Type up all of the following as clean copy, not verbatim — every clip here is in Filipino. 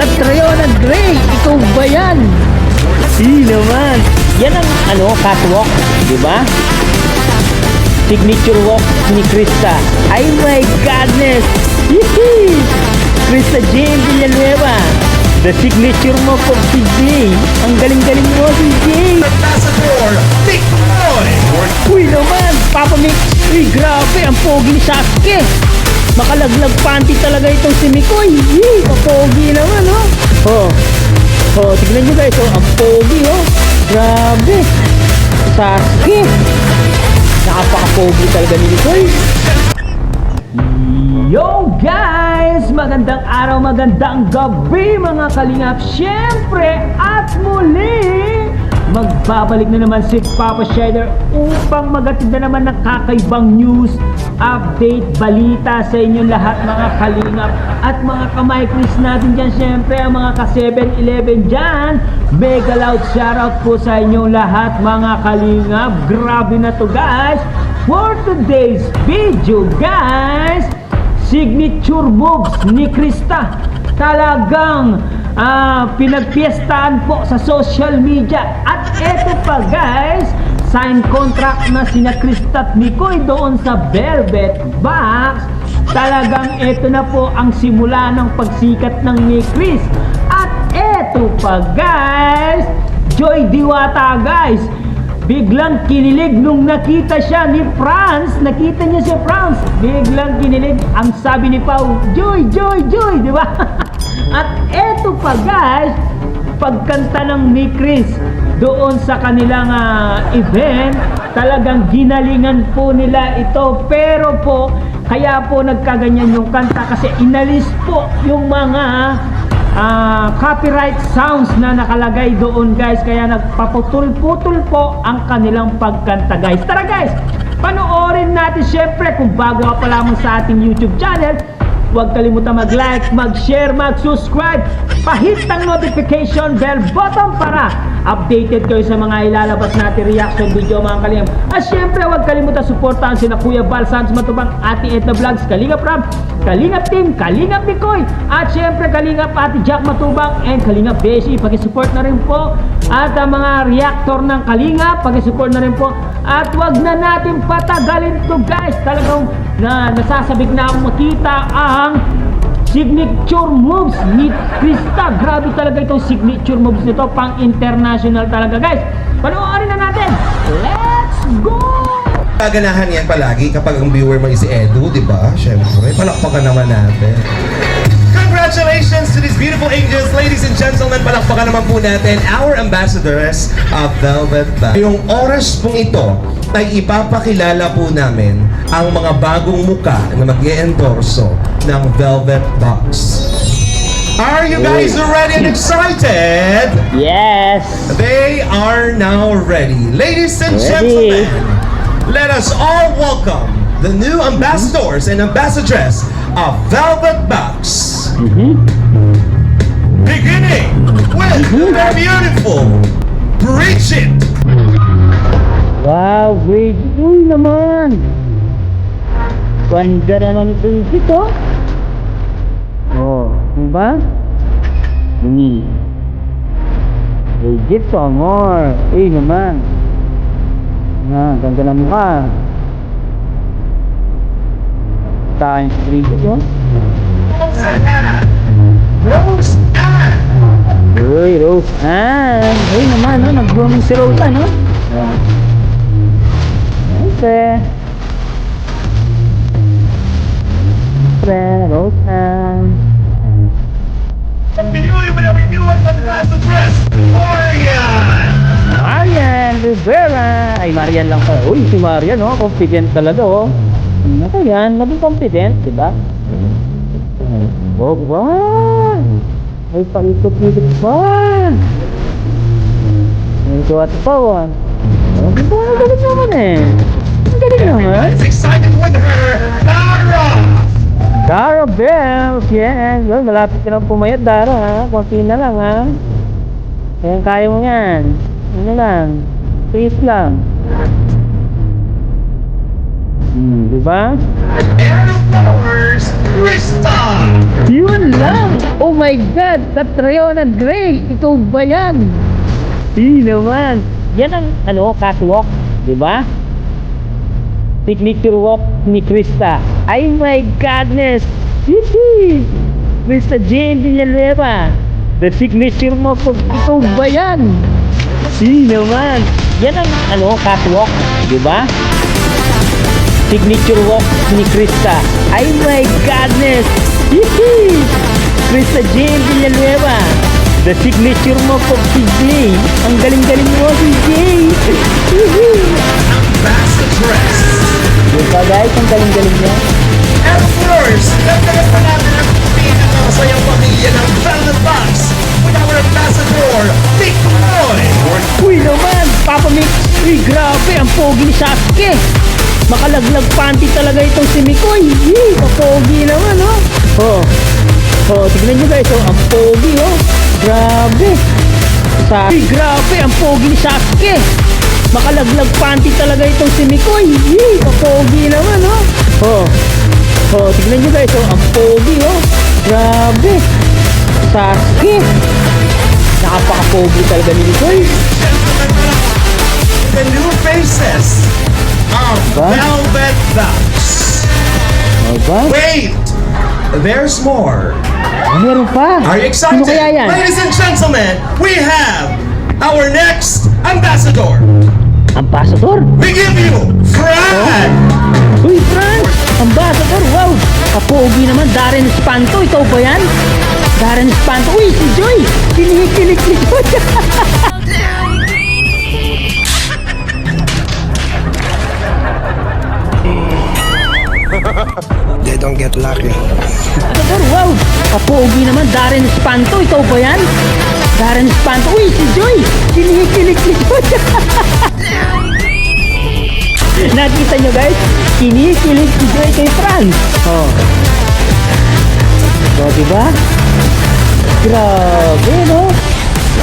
Catriona Gray, ikaw ba yan? Naman. Yan ang catwalk, di ba? Signature walk ni Krista. Ay my godness! Hihi! Krista Jane Villanueva. The signature mo for CJ. Ang galing-galing mo, CJ. Ambassador, Nick Boy. Uy naman, Papa Mix. Uy, grabe, ang pogi ni Sasuke. Makalaglag panty talaga itong si Mikoy. Yee, pogi naman, oh. Tignan nyo guys, ang pogi, oh. Grabe. Sasuke. Napaka-pogi talaga ni Mikoy. Yo guys! Magandang araw, magandang gabi mga kalingap. Siyempre at muli, magbabalik na naman si Papa Shader upang magatid na naman ng kakaibang news, update, balita sa inyong lahat mga kalingap. At mga kamay-Chris natin dyan, siyempre ang mga ka-7-11 dyan. Mega loud shoutout po sa inyong lahat mga kalingap. Grabe na to guys. For today's video guys, signature moves ni Krista. Talagang pinagpiestahan po sa social media. At eto pa guys, sign contract na sina Krista at Mikoy doon sa Velvet Box. Talagang eto na po ang simula ng pagsikat ng ni Chris. At eto pa guys, Joy Diwata guys, biglang kinilig nung nakita siya ni Franz. Nakita niya si Franz. Biglang kinilig. Ang sabi ni Pau, Joy, Joy, Joy, di ba? At eto pa guys, pagkanta ng ni Chris doon sa kanilang event, talagang ginalingan po nila ito. Pero po, kaya po nagkaganyan yung kanta kasi inalis po yung mga copyright sounds na nakalagay doon guys, kaya nagpaputol-putol po ang kanilang pagkanta guys. Tara guys, panoorin natin. Syempre kung bago ka pa lamang sa ating YouTube channel, huwag kalimutan mag-like, mag-share, mag-subscribe, pahit ang notification bell button para updated kayo sa mga ilalabas natin reaction video mga kalingap. At syempre huwag kalimutan suportahan sina Kuya Val Santos Matubang, Ate Edna Vlogs, Kalingap Ram, Kalingap Team, Kalingap Mikoy, at syempre Kalingap Ate Jack Matubang and Kalingap Beshi. Pakisupport na rin po. At ang mga reactor ng Kalingap, pakisupport na rin po. At wag na natin patagalin to guys. Talagang nasasabik na akong makita ang signature moves ni Krista. Grabe talaga itong signature moves nito, pang international talaga guys. Panoorin na natin. Let's go! Kaganahan yan palagi kapag ang viewer mo is si Edu, di ba? Siyempre, palakpakan naman natin. Congratulations to these beautiful angels, ladies and gentlemen. Palakpakan naman po natin our ambassadors of Velvet Box. Yung oras pong ito ay ipapakilala po namin ang mga bagong muka na mag-i-endorso ng Velvet Box. Are you guys ready and excited? Yes! They are now ready. Ladies and gentlemen, let us all welcome the new ambassadors and ambassadress of Velvet Box. Beginning with the beautiful Bridget. Wow, great. Uy naman. Ganda naman ito. Oh, diba? Legit to, amor. Eh naman. Ganda na mukha. Tayo sa Bridget, oh. Rose Ann. Uy, Rose Ann. Uy naman, no? Nag-blooming si Rose Ann, no? Okay. Rose Ann. Marian Rivera. Ay, Marian lang pa. Uy, si Marian, oh. Confident talaga, oh. Ano ka yan? Naging confident, diba? Oh, wow! Ay, paikot-ikot pa! Ito at pa, oh. Ang galing naman eh. Ang galing naman. Excited with her, Dara! Dara Bell! Yes! Well, malapit ka lang pumayat, Dara, ha? Konti na lang, ha? Kaya mo yan. Ano lang? Please lang. Diba? And of flowers, Krista! Yun lang! Oh my God! Catriona Gray! Ikaw ba yan? Di naman! Yan ang catwalk, di ba? Signature walk ni Krista. Ay my godness! Hihi! Krista Jane Villanueva! The signature mo po, ikaw ba yan? Di naman! Yan ang catwalk, di ba? Signature walk ni Krista. Ay my godness! Hihi! Krista Jane Villanueva. The signature mo po, CJ. Ang galing-galing mo, CJ. Hihi! Ambassadress! Diba guys, ang galing-galing niya. And of course, dagdagan pa natin ang pinakamasayang pamilya ng Velvet Box with our ambassador, Nick Roy! Uy naman, Papa Mix. Uy, grabe, ang pogi ni Sasuke. Makalaglag panty talaga itong si Mikoy. Yee, mapogi naman, oh. Oh, tignan nyo guys, oh, ang pogi, oh. Grabe. Uy, grabe, ang pogi ni Sasuke. Makalaglag panty talaga itong si Mikoy. Yee, mapogi naman, oh. Oh, tignan nyo guys, oh, ang pogi, oh. Grabe. Sasuke. Napaka-pogi talaga ni Mikoy. The new faces of Ba? Velvet Box. Aba? Wait! There's more. Meron pa. Are you excited? Sino kaya yan? Ladies and gentlemen, we have our next ambassador. Ambassador? We give you Fran! Uy, Fran! Ambassador, wow! Kapogi naman, Darren Espanto. Ikaw ba yan? Darren Espanto. Uy, si Joy! Kinikilig si Joy. They don't get lucky. Ambassador, wow! Kapogi naman, Darren Espanto. Ikaw ba yan? Darren Espanto. Uy, si Joy! Kinikilig si Joy. Nakita nyo guys? Kinikilig si Joy kay Fran. Oh. So, diba? Grabe, no?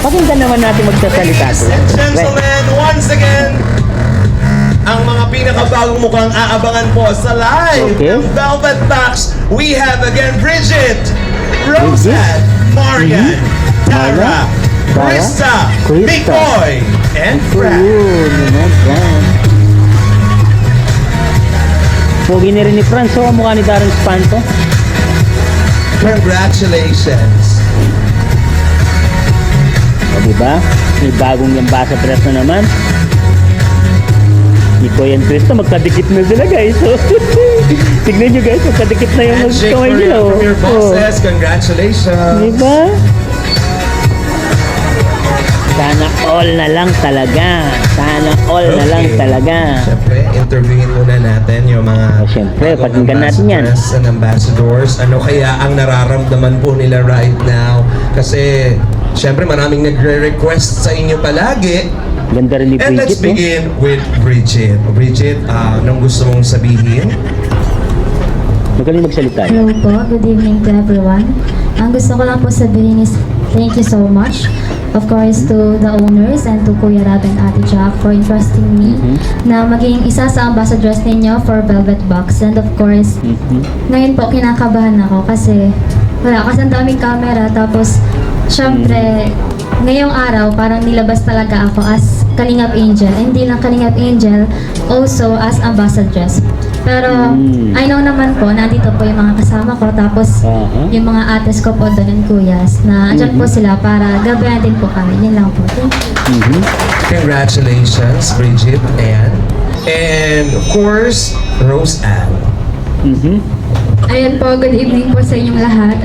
Pakinggan naman natin magsasalita. Ladies and gentlemen, once again, ang mga pinakabagong mukhang aabangan po sa live Okay. ng Velvet Box, we have again Bridget, Roseanne, Marian, Tara, Krista, Mikoy, and Fran. Yun, naman, Fran. Pogi na rin ni Fran. So, ang mukha ni Darren Espanto. Congratulations. O, diba? May bagong ambassador na naman. Mikoy and Krista, magkadikit na sila guys. So, tignan nyo guys, magkadikit na yung Handshake kamay nila. from your bosses. Congratulations. Diba? Sana all na lang talaga. Sana all na lang talaga. Siyempre, interviewin muna natin yung mga Siyempre, bagong pakinggan natin yan. ambassadors and ambassadors. Ano kaya ang nararamdaman po nila right now? Kasi, siyempre, maraming nagre-request sa inyo palagi. Ganda rin ni And let's Bridget, no? begin with Bridget. Bridget, anong gusto mong sabihin? Magaling magsalita. Hello po, good evening to everyone. Ang gusto ko lang po sabihin is thank you so much. Of course, to the owners and to Kuya Rab and Ate Jack for entrusting me na maging isa sa ambassadors ninyo for Velvet Box. And of course, ngayon po kinakabahan ako kasi ang daming camera. Tapos, syempre, ngayong araw parang nilabas talaga ako as Kalingap Angel. And hindi lang Kalingap Angel, also as ambassadress. Pero, I know naman po, nandito po yung mga kasama ko, tapos yung mga ates ko po doon and kuyas, na andyan po sila para gabayan din po kami. Yun lang po. Thank you. Congratulations, Bridget, and of course, Roseanne. Ayan po, good evening po sa inyong lahat.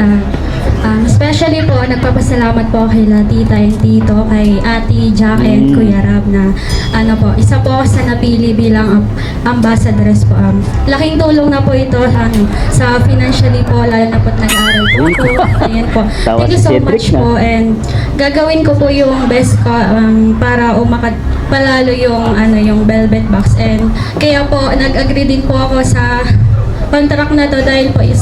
Especially po, nagpapasalamat po kay Tita and Tito, kay Ate Jack and Kuya Rab na isa po ako sa napili bilang ambassadress po. Laking tulong na po ito sa financially po, lalo na po nag-aaral po ako. Ayan po. Thank you so much po, and gagawin ko po yung best ko para palalo yung Velvet Box. And kaya po, nag-agree din po ako sa contract na to dahil po is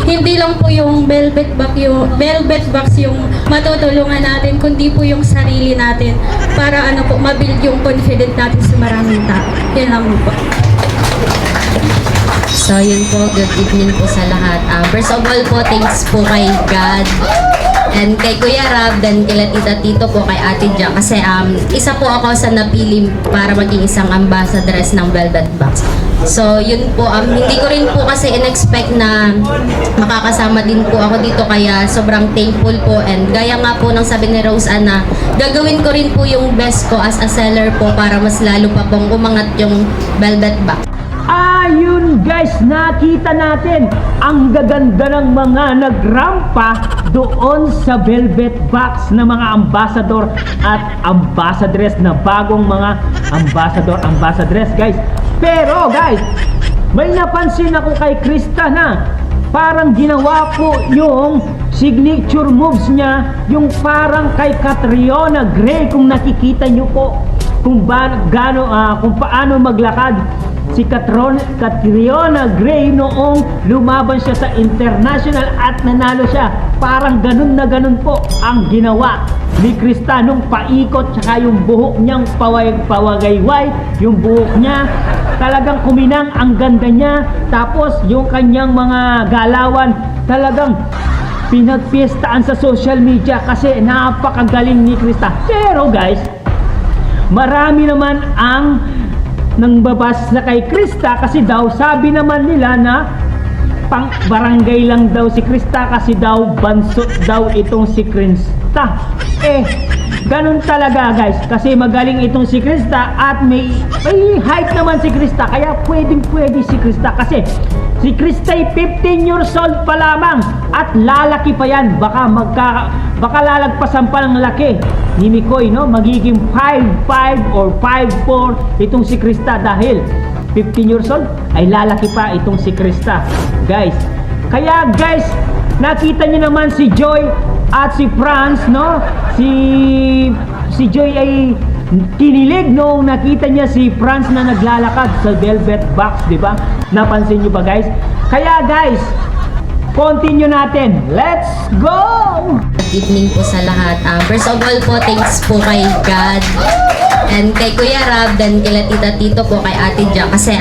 hindi lang po yung Velvet Box yung matutulungan natin, kundi po yung sarili natin para mabuild yung confidence natin sa maraming tao. Yan lang po. So yun po, good evening po sa lahat. First of all po, thanks po kay God and kay Kuya Rab, then kila Tita Tito po, kay Ate Jack. Kasi isa po ako sa napili para maging isang ambassadress ng Velvet Box. So yun po, hindi ko rin po kasi in-expect na makakasama din po ako dito, kaya sobrang thankful po, and gaya nga po ng sabi ni Rose Anna, gagawin ko rin po yung best ko as a seller po para mas lalo pa pong umangat yung Velvet Box. Ayun guys, nakita natin ang gaganda ng mga nagrampa doon sa Velvet Box na mga ambassador at ambassadress, na bagong mga ambassadress guys. Pero guys, may napansin ako kay Krista na parang ginawa po yung signature moves niya, yung parang kay Catriona Gray. Kung nakikita nyo po kung paano maglakad si Catriona Gray noong lumaban siya sa international at nanalo siya, parang ganun na ganun po ang ginawa ni Krista nung paikot, tsaka yung buhok niyang pawagayway, yung buhok niya talagang kuminang, ang ganda niya. Tapos yung kanyang mga galawan talagang pinagpiestaan sa social media kasi napakagaling ni Krista. Pero guys, marami naman ang nang babas na kay Krista kasi daw sabi naman nila na pang barangay lang daw si Krista kasi daw banso daw itong si Krista. Ganun talaga guys, kasi magaling itong si Krista at may height naman si Krista, kaya pwede si Krista kasi si Krista ay 15 years old pa lamang at lalaki pa yan. Baka lalagpasan pa ng laki ni Mikoy, no? Magiging 5'5 or 5'4 itong si Krista dahil 15 years old ay lalaki pa itong si Krista guys. Kaya guys, nakita niyo naman si Joy at si Franz, no? Si Joy ay kinilig nung nakita niya si Franz na naglalakad sa Velvet Box, di ba? Napansin niyo ba guys? Kaya guys, continue natin. Let's go! Good evening po sa lahat. First of all po, thanks po kay God and kay Kuya Rab, then kila Tita Tito po, kay Ate Jack. Kasi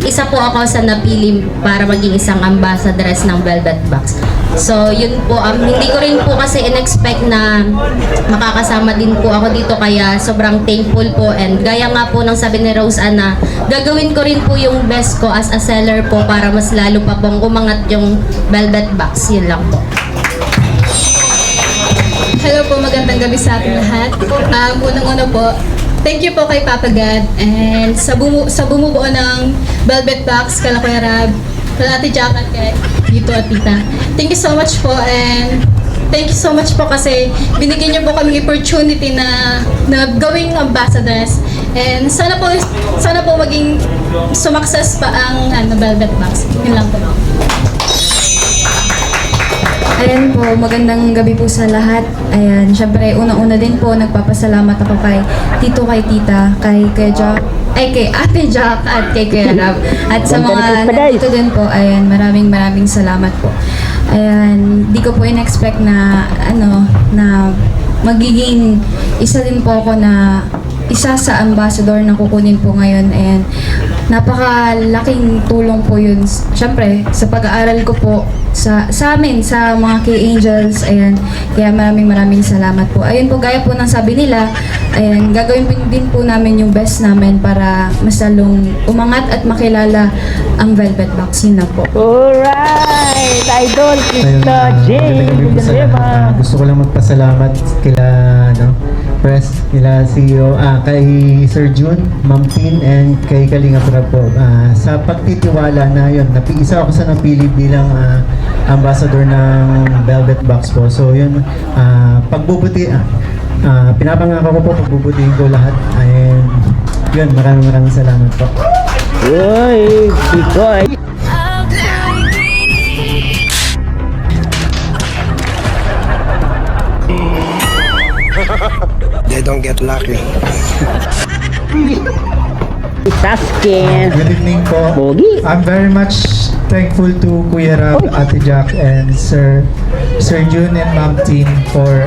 isa po ako sa napili para maging isang ambassadress ng Velvet Box. So yun po, hindi ko rin po kasi in-expect na makakasama din po ako dito, kaya sobrang thankful po, and gaya nga po ng sabi ni Rose Anna, gagawin ko rin po yung best ko as a seller po para mas lalo pa pong umangat yung Velvet Box. Yun lang po. Hello po, magandang gabi sa ating lahat. Unang-una po, thank you po kay Papa God and sa bumubuo ng Velvet Box, kala Kuya Rab, kala Ate Jack at kay Tito at Tita. Thank you so much po, and thank you so much po kasi binigyan niyo po kami opportunity na gawing ambassadors, and sana po maging sumakses pa ang Velvet Box. Yun lang po. Ayan po, magandang gabi po sa lahat. Ayan, syempre, unang-una din po, nagpapasalamat ako kay Tito, kay Tita, kay Jack, kay Ate Jack, at kay Kuya Rab. At sa mga nandito din po, ayan, maraming salamat po. Ayan, di ko po in-expect na, na magiging isa din po ako na isa sa ambassador na kukunin po ngayon, and napakalaking tulong po yun. Syempre, sa pag-aaral ko po, sa amin, sa mga K-Angels, ayan, kaya maraming salamat po. Ayun po, gaya po ng sabi nila, ayan, gagawin din po namin yung best namin para mas lalong umangat at makilala ang Velvet Box. Yun na po. Alright, Idol Krista Jane. Gusto ko lang magpasalamat kila kila CEO, kay Sir Jun, Ma'am Tin, and kay Kalinga Prab po sa pagtitiwala na yun. Isa ako sa napili bilang ambassador ng Velvet Box po. So yun, pinapangako ko po, pagbubutihin ko lahat. And yun, maraming salamat po. Uy, Bikoy. They don't get lucky. Saskin. Good evening po. Pogi. I'm very much thankful to Kuya Rab, Ate Jack, and Sir Jun and Ma'am Tin for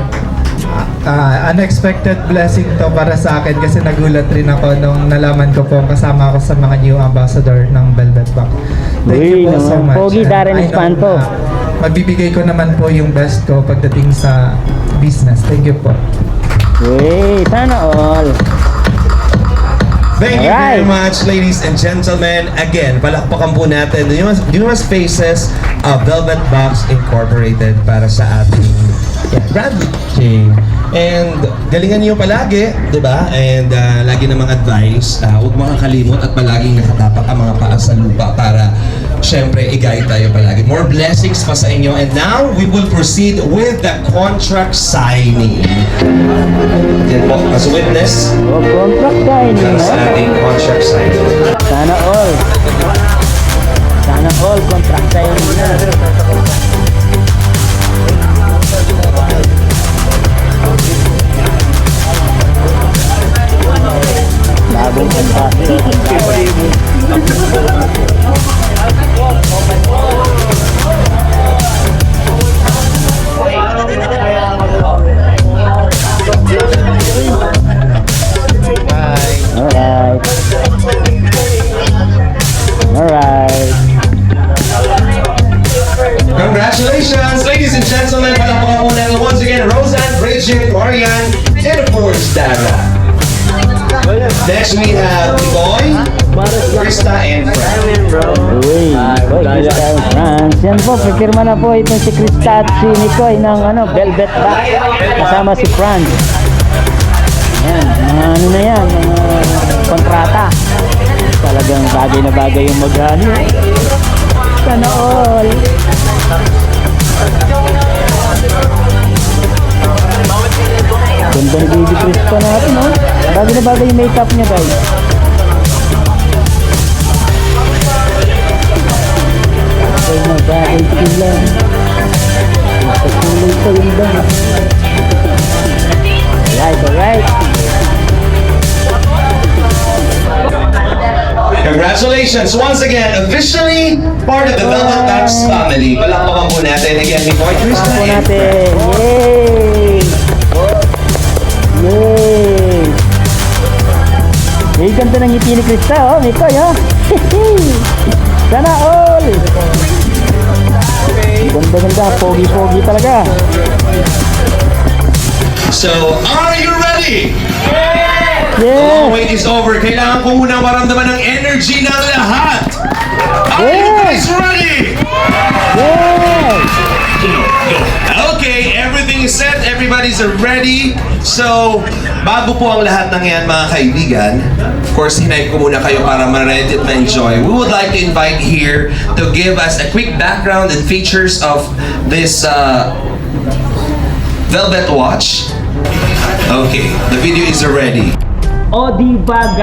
unexpected blessing to para sa akin kasi nagulat rin ako nung nalaman ko po kasama ako sa mga new ambassador ng Velvet Box. Thank you po so much. Pogi, And Darren I know Espanto. na magbibigay ko naman po yung best ko pagdating sa business. Thank you po. Uy, sana all. Thank you very Alright. much, ladies and gentlemen. Again, palakpakan po natin the newest faces of Velvet Box Incorporated para sa ating brand launching. And galingan niyo palagi, di ba? And lagi namang advice, huwag makakalimot at palaging nakatapak ang mga paa sa lupa para syempre i-guide tayo palagi. More blessings pa sa inyo. And now, we will proceed with the contract signing. Yan po, as a witness, O, contract signing. para sa ating contract signing. Sana all. Sana all, contract signing na. Bagong contract. Alright. Alright. Congratulations, ladies and gentlemen. Palakpakan po natin once again, Roseanne, Bridget, Marian, and of course, Dara. Next we have Boy, Krista, and Fran. Uy, Krista and Franz. Yan po, pipirma na po itong si Krista at si Nicoy ng Velvet Box. Kasama si Franz. Yan, mga ano na yan, mga kontrata. Talagang bagay na bagay yung mag-ano. Sana all. Ganda ni Baby Krista natin, no? Bagay na bagay yung makeup niya, guys. Bagay na bagay sila. Patuloy pa yung dang. Alright, alright. Congratulations once again, officially part of the Velvet Box family. Palakpakan po natin again ni Boy, Krista, Pakpo and natin. Yay! Yay! May ganda ng ngiti ni Krista, oh. Mikoy, oh. Sana all! Ganda-ganda. Pogi-pogi talaga. So, are you ready? The Yeah! long wait is over. Kailangan ko muna maramdaman ng energy ng lahat. Are you guys ready? Yeah! Okay, everything is set. Everybody's ready. So, bago po ang lahat ng yan, mga kaibigan, of course, hinay ko muna kayo para ma-ready at ma-enjoy. We would like to invite here to give us a quick background and features of this Velvet watch. Okay, the video is ready. O diba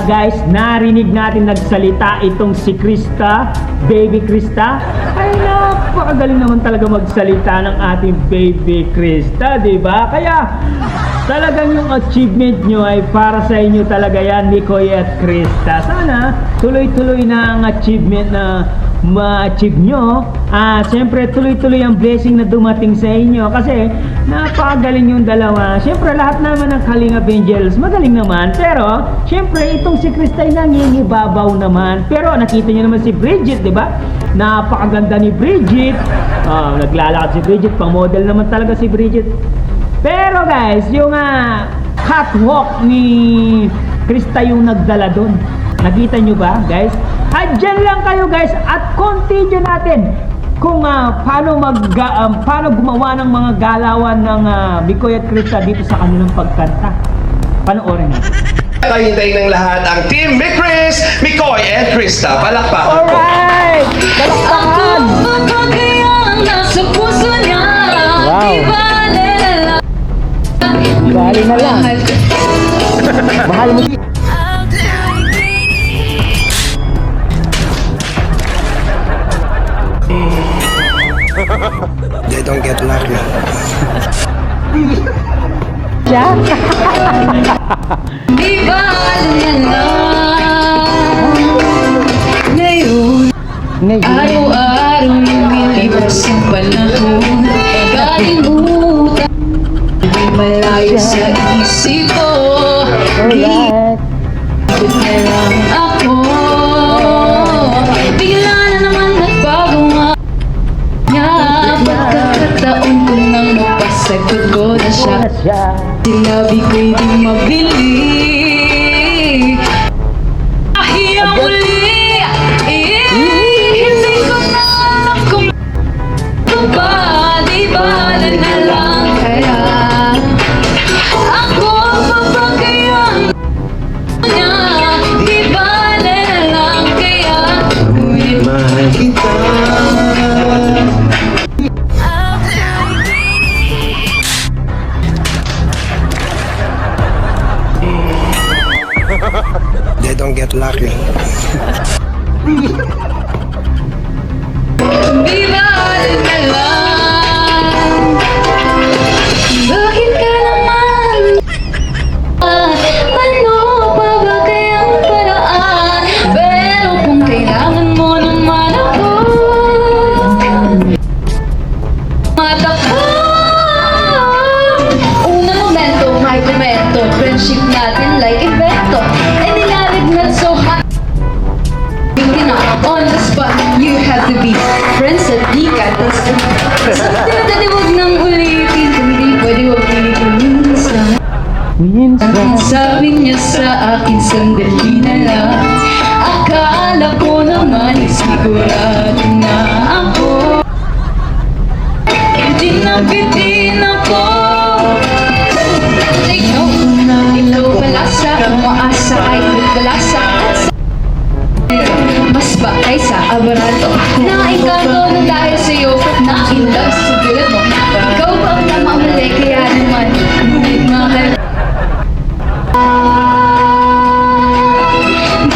guys, narinig natin nagsalita itong si Krista, Baby Krista. Ay napakagaling naman talaga magsalita ng ating Baby Krista, diba? Kaya talagang yung achievement nyo ay para sa inyo talaga yan, Nicoy at Krista. Sana tuloy-tuloy na ang achievement na ma-achieve nyo. Siyempre tuloy-tuloy ang blessing na dumating sa inyo kasi napakagaling yung dalawa. Siyempre lahat naman ng Kalinga Angels magaling naman, pero siyempre itong si Krista ay nangingibabaw naman. Pero nakita niyo naman si Bridget, di ba? Napakaganda ni Bridget. Naglalakad si Bridget, pang model naman talaga si Bridget. Pero guys, yung catwalk ni Krista yung nagdala doon. Nakita nyo ba guys? Dyan lang kayo guys at continue natin kung paano gumawa ng mga galawan ng Mikoy at Krista dito sa kanilang pagkanta. Panoorin natin. Hintayin ng lahat ang Team Mikris, Mikoy, and Krista. Palakpakan po. Alright! Palakpakan! Wow! Bali na lang. Mahal mo. They don't get married. Siya? Ngayon, Ngayon. araw-araw lumilipas ang panahon. Kalimutan na siya. Sinabi ko'y di mabili. Ahiyang uli, hindi ko na alam kung ba, di ba na lang kaya ako papagayan niya, di ba na lang kaya ngunit Mahal kita. They don't get lucky. di ba na lang. Bakit ka naman? Ano pa ba kayang paraan? Pero kung kailangan mo naman ako, mata ka. Unang momento, may komento. Friendship natin like invento. Ay nilalignat so hot. Hindi na on the spot, you have to be friends at di ka. Tapos something na huwag nang ulitin. Kung di pwede huwag ulitin minsan. Sabi niya sa akin, sandali na lang. Akala ko naman, sigurado na ako. Hindi na bitin ako. Take note, ikaw pala sa umaasa ay nagbalasa. Mas bakay sa abarato. Nakainkanto na dahil sa'yo, na-in-love sa gilid mo. Ikaw ba ang namamali, kaya naman, ngunit mahal.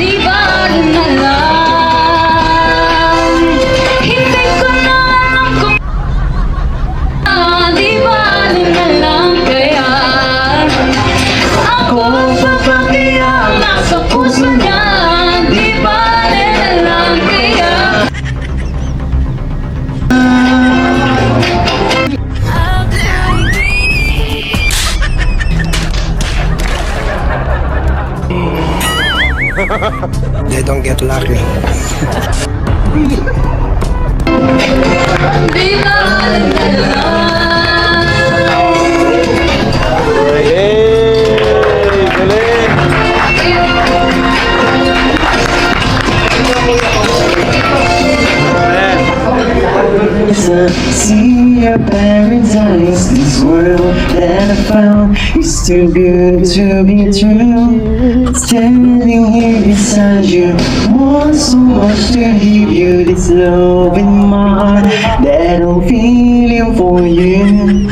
Di ba na lang? Hindi ko na alam kung di ba na lang kaya ako papakiyang nasa puso niya. Di ba na lang kaya They don't get lucky. di ba na See your paradise, this world that I found is too good to be true. Standing here beside you, want so much to give you this love in my heart that I'm feeling for you.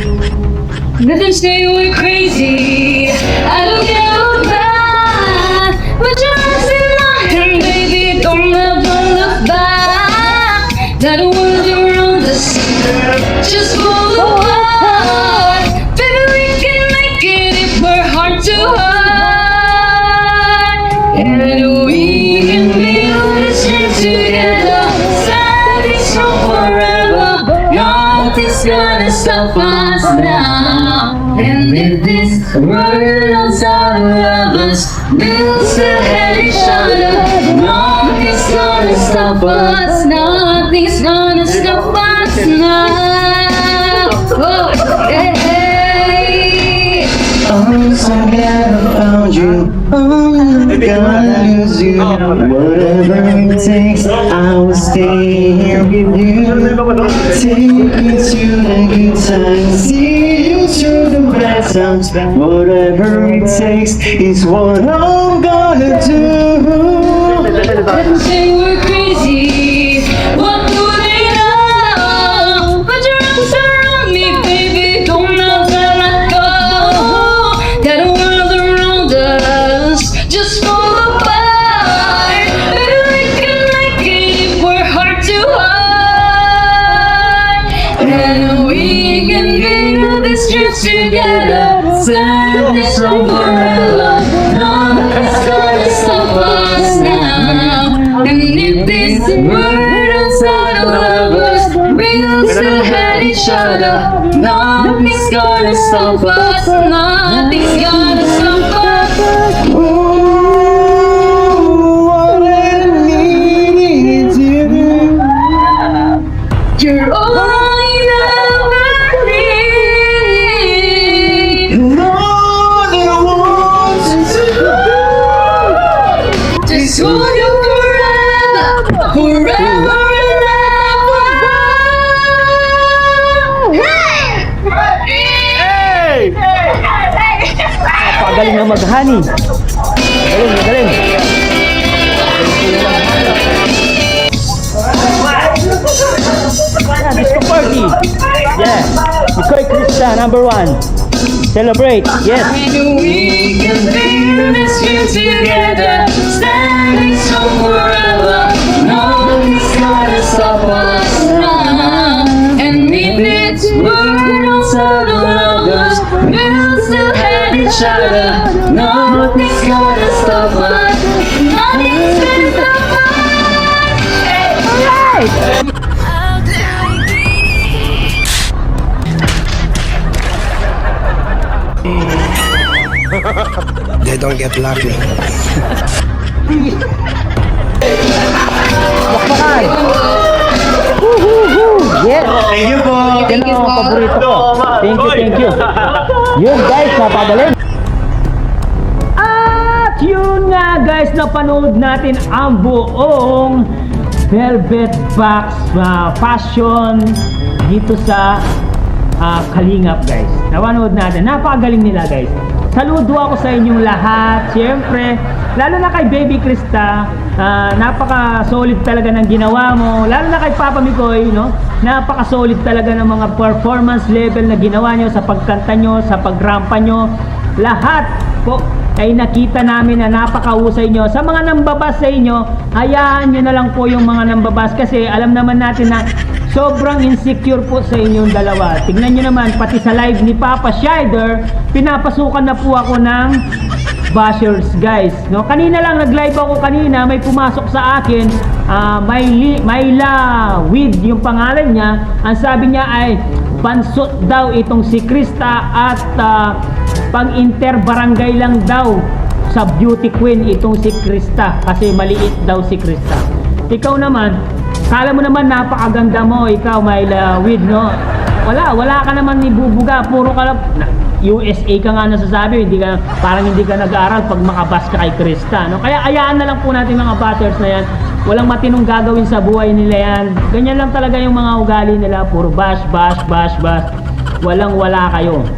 Let them say we're crazy. I don't care about that. But just in my hand, baby, don't ever look back. That world around us just fall apart. Baby, we can make it if we're heart to heart. And we can build this dream together. Standing strong forever. Nothing's gonna stop us now. And if this world runs out of lovers, we'll still have each other. Nothing's gonna stop us. Nothing's gonna stop us now. Oh, hey. I'm so glad I found you. I'm never gonna lose you. Whatever it takes, I will stay here with you. Take me to the good times, see you through the bad times. Whatever it takes is what I'm gonna do. Let them say we're crazy. What do they know? Put your arms around me, baby. Don't ever let go. That world around us just fall apart. Baby, we can make it if we're heart to heart. And we can build this dream together. Standing strong forever. Nothing's gonna stop us now. And if this world runs out of lovers, we'll still have each other. Nothing's gonna stop us. Nothing's gonna stop us. What I need you. You're all I ever need. Napagaling na mag-honey. Magaling. Yeah, disco party. Yeah. Mikoy Krista, number 1. Celebrate. Yes. We can live this year together, standing so forever. Nothing's gonna stop us now. And if it's worlds out of us, we'll still have each other. Nothing's gonna stop us. Nothing's gonna stop us. Alright. They don't get lucky. Bakbakan. Woo! Yes. Thank you po. Yan ang mga paborito ko. Thank you. Yun guys, napagaling. At yun nga guys, napanood natin ang buong Velvet Box fashion dito sa Kalingap guys. Napanood natin. Napakagaling nila guys. Saludo ako sa inyong lahat. Siyempre, lalo na kay Baby Krista, napaka-solid talaga ng ginawa mo. Lalo na kay Papa Mikoy, no? Napaka-solid talaga ng mga performance level na ginawa nyo sa pagkanta nyo, sa pagrampa nyo. Lahat po ay nakita namin na napakahusay nyo. Sa mga nambabas sa inyo, hayaan nyo na lang po yung mga nambabas kasi alam naman natin na sobrang insecure po sa inyong dalawa. Tingnan nyo naman, pati sa live ni Papa Shider, pinapasukan na po ako ng bashers guys. No? Kanina lang, nag-live ako kanina, may pumasok sa akin, Myla With yung pangalan niya. Ang sabi niya ay, pansot daw itong si Krista at pang-inter-barangay lang daw sa beauty queen itong si Krista kasi maliit daw si Krista. Ikaw naman, kala mo naman napakaganda mo, ikaw Myla With, no? Wala ka naman ibubuga, puro ka lang USA ka nga nasasabi, parang hindi ka nag-aaral pag makabas ka kay Krista, no? Kaya ayaan na lang po natin mga batters na yan. Walang matinong gagawin sa buhay nila yan. Ganyan lang talaga yung mga ugali nila, puro bash. Wala kayo.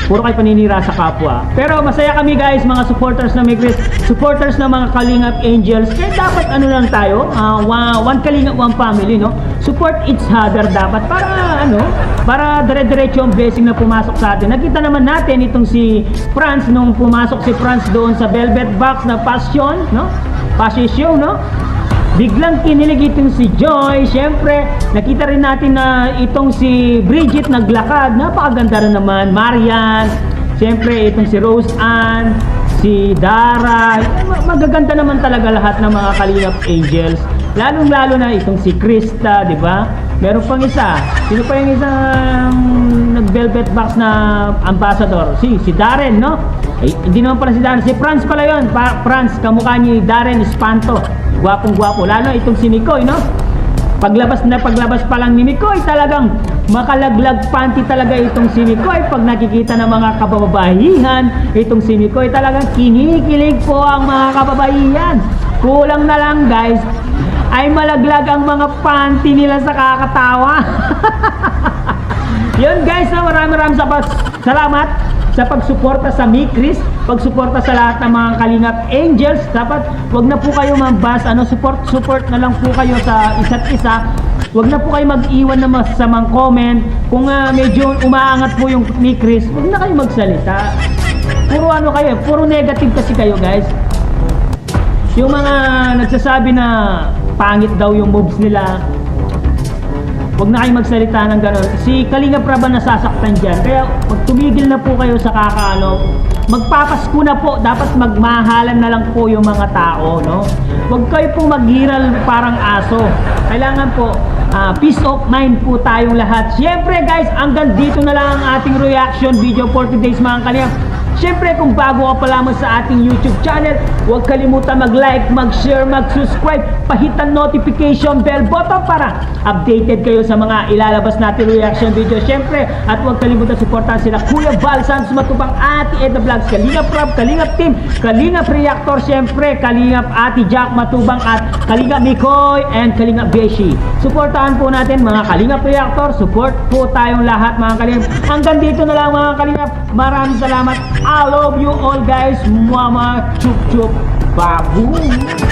Puro kayo paninira sa kapwa. Pero masaya kami guys, mga supporters na Migris, supporters na mga Kalingap Angels. Kaya dapat ano lang tayo, one Kalingap, one family, no? Support each other dapat para dire-diretso ang blessing na pumasok sa atin. Nakita naman natin itong si Franz, nung pumasok si Franz doon sa Velvet Box na Passion, no? Passion, no? Biglang kinilig itong si Joy. Siyempre, nakita rin natin na itong si Bridget naglakad. Napakaganda rin naman. Marian. Siyempre, itong si Rose Ann. Si Dara. Magaganda naman talaga lahat ng mga Kalingap Angels. Lalong-lalo na itong si Krista, di ba? Meron pang isa. Sino pa yung isang nag-Velvet Box na ambassador? Si Darren, no? Hindi naman pala si Darren. Si Franz pala yun. Franz, kamukha ni Darren Espanto. Gwapong-gwapo. Lalo itong si Mikoy, no? Paglabas pa lang ni Mikoy, talagang makalaglag panty talaga itong si Mikoy. Pag nakikita ng mga kababahihan, itong si Mikoy talagang kinikilig po ang mga kababahihan. Kulang na lang guys, ay malaglag ang mga panty nila sa kakatawa. Yun guys, maraming salamat sa pagsuporta sa Migris, pagsuporta sa lahat ng mga Kalingap Angels. Dapat wag na po kayo mambas, support na lang po kayo sa isa't isa. Wag na po kayo mag-iwan ng masasamang comment. Kung medyo umaangat po yung Migris, wag na kayo magsalita. Puro negative kasi kayo guys. Yung mga nagsasabi na pangit daw yung moves nila, huwag na kayo magsalita ng gano'n. Si Kalingap Rab nasasaktan dyan. Kaya pag tumigil na po kayo sa magpapasko na po. Dapat magmahalan na lang po yung mga tao, no? Huwag kayo pong maghiral parang aso. Kailangan po, peace of mind po tayong lahat. Siyempre guys, hanggang dito na lang ang ating reaction video for today's mga Kalingap. Siyempre, kung bago ka pa lamang sa ating YouTube channel, huwag kalimutan mag-like, mag-share, mag-subscribe, pahitan notification bell button para updated kayo sa mga ilalabas natin reaction video. Siyempre, at huwag kalimutan supportahan sila Kuya Val Santos Matubang, Ate Edna Vlogs, Kalingap Rob, Kalingap Team, Kalingap Reactor, siyempre, Kalingap Ate Jack Matubang at Kalingap Mikoy and Kalingap Beshi. Supportahan po natin mga Kalingap Reactor, support po tayong lahat mga Kalingap. Hanggang dito na lang mga Kalingap. Maraming salamat. I love you all guys. Mama chup chup. Babu.